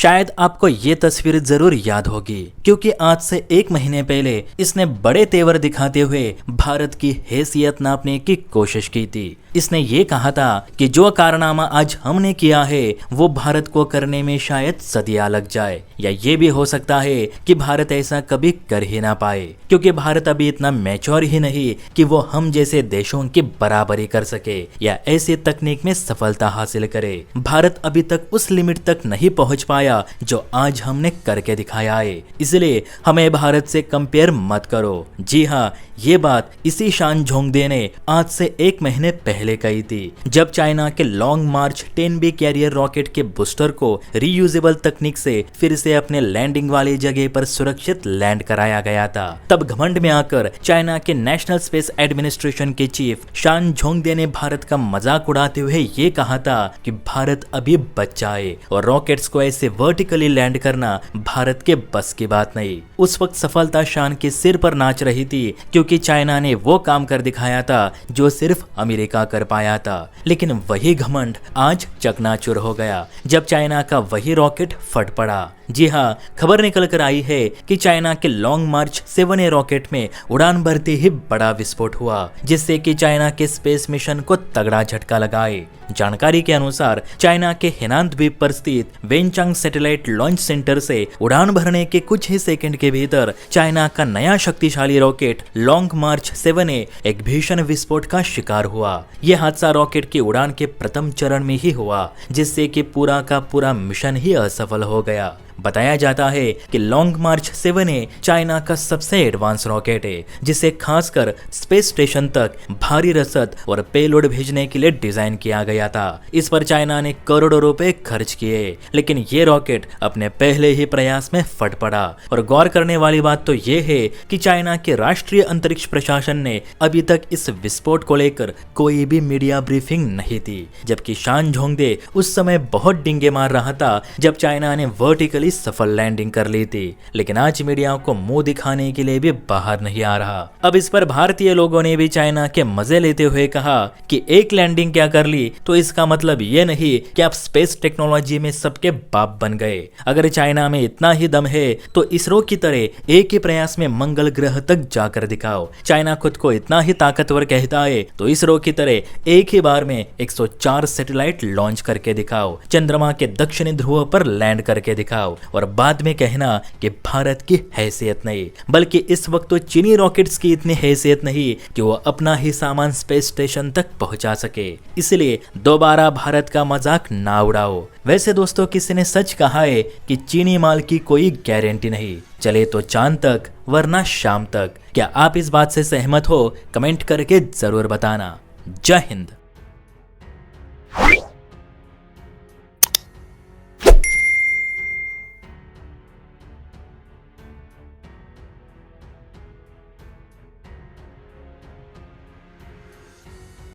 शायद आपको ये तस्वीर जरूर याद होगी, क्योंकि आज से 1 महीने पहले इसने बड़े तेवर दिखाते हुए भारत की हैसियत नापने की कोशिश की थी। इसने ये कहा था कि जो कारनामा आज हमने किया है वो भारत को करने में शायद सदियां लग जाए, या ये भी हो सकता है कि भारत ऐसा कभी कर ही ना पाए, क्योंकि भारत अभी इतना मैच्योर ही नहीं कि वो हम जैसे देशों की बराबरी कर सके या ऐसी तकनीक में सफलता हासिल करे। भारत अभी तक उस लिमिट तक नहीं पहुंच पाया जो आज हमने करके दिखाया है, इसलिए हमें भारत से कंपेयर मत करो। जी हाँ, ये बात इसी शान झोंगदे ने आज से 1 महीने पहले कही थी, जब चाइना के लॉन्ग मार्च 10B कैरियर रॉकेट के बूस्टर को रीयूजेबल तकनीक से फिर से अपने लैंडिंग वाली जगह पर सुरक्षित लैंड कराया गया था। तब घमंड में आकर चाइना के नेशनल स्पेस एडमिनिस्ट्रेशन के चीफ शान झोंगदे ने भारत का मजाक उड़ाते हुए ये कहा था कि भारत अभी बच्चा है और रॉकेट्स को ऐसे वर्टिकली लैंड करना भारत के बस की बात नहीं। उस वक्त सफलता शान के सिर पर नाच रही थी, क्योंकि चाइना ने वो काम कर दिखाया था जो सिर्फ अमेरिका कर पाया था। लेकिन वही घमंड आज चकनाचूर हो गया जब चाइना का वही रॉकेट फट पड़ा। जी हाँ, खबर निकल कर आई है कि चाइना के लॉन्ग मार्च 7A रॉकेट में उड़ान भरते ही बड़ा विस्फोट हुआ, जिससे कि चाइना के स्पेस मिशन को तगड़ा झटका लगाए। जानकारी के अनुसार चाइना के हेनान द्वीप पर स्थित वेनचांग सैटेलाइट लॉन्च सेंटर से उड़ान भरने के कुछ ही सेकंड के भीतर चाइना का नया शक्तिशाली रॉकेट लॉन्ग मार्च 7A एक भीषण विस्फोट का शिकार हुआ। यह हादसा रॉकेट की उड़ान के प्रथम चरण में ही हुआ, जिससे कि पूरा का पूरा मिशन ही असफल हो गया। बताया जाता है कि लॉन्ग मार्च 7A चाइना का सबसे एडवांस रॉकेट है, जिसे खासकर स्पेस स्टेशन तक भारी रसद और पेलोड भेजने के लिए डिजाइन किया गया था। इस पर चाइना ने करोड़ों रुपए खर्च किए, लेकिन ये रॉकेट अपने पहले ही प्रयास में फट पड़ा। और गौर करने वाली बात तो ये है कि चाइना के राष्ट्रीय अंतरिक्ष प्रशासन ने अभी तक इस विस्फोट को लेकर कोई भी मीडिया ब्रीफिंग नहीं दी, जबकि शान झोंगदे उस समय बहुत डिंगे मार रहा था जब चाइना ने वर्टिकली सफल लैंडिंग कर ली थी, लेकिन आज मीडिया को मुंह दिखाने के लिए भी बाहर नहीं आ रहा। अब इस पर भारतीय लोगों ने भी चाइना के मजे लेते हुए कहा कि एक लैंडिंग क्या कर ली तो इसका मतलब ये नहीं कि आप स्पेस टेक्नोलॉजी में सबके बाप बन गए। अगर चाइना में इतना ही दम है तो इसरो की तरह एक ही प्रयास में मंगल ग्रह तक जाकर दिखाओ। चाइना खुद को इतना ही ताकतवर कहता है तो इसरो की तरह एक ही बार में 104 सैटेलाइट लॉन्च करके दिखाओ, चंद्रमा के दक्षिणी ध्रुव पर लैंड करके दिखाओ, और बाद में कहना कि भारत की हैसियत नहीं, बल्कि इस वक्त तो चीनी रॉकेट्स की इतनी हैसियत नहीं कि वो अपना ही सामान स्पेस स्टेशन तक पहुंचा सके। इसलिए दोबारा भारत का मजाक ना उड़ाओ। वैसे दोस्तों, किसी ने सच कहा है कि चीनी माल की कोई गारंटी नहीं, चले तो चांद तक वरना शाम तक। क्या आप इस बात से सहमत हो? कमेंट करके जरूर बताना। जय हिंद।